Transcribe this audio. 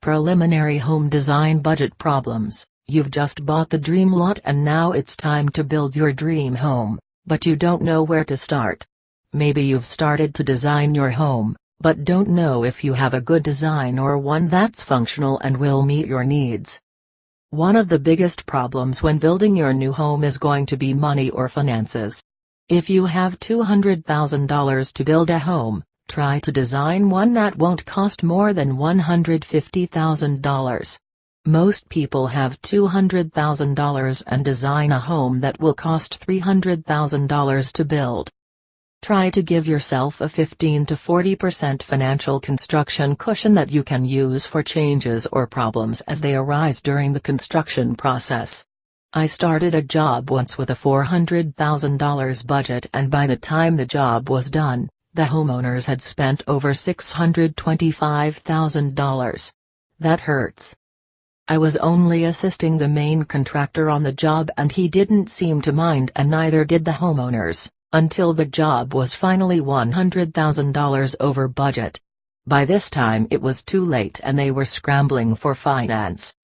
Preliminary home design budget problems. You've just bought the dream lot and now it's time to build your dream home, but you don't know where to start. Maybe you've started to design your home, but don't know if you have a good design or one that's functional and will meet your needs. One of the biggest problems when building your new home is going to be money or finances. If you have $200,000 to build a home, try to design one that won't cost more than $150,000. Most people have $200,000 and design a home that will cost $300,000 to build. Try to give yourself a 15 to 40% financial construction cushion that you can use for changes or problems as they arise during the construction process. I started a job once with a $400,000 budget, and by the time the job was done, the homeowners had spent over $625,000. That hurts. I was only assisting the main contractor on the job and he didn't seem to mind, and neither did the homeowners, until the job was finally $100,000 over budget. By this time it was too late and they were scrambling for finance.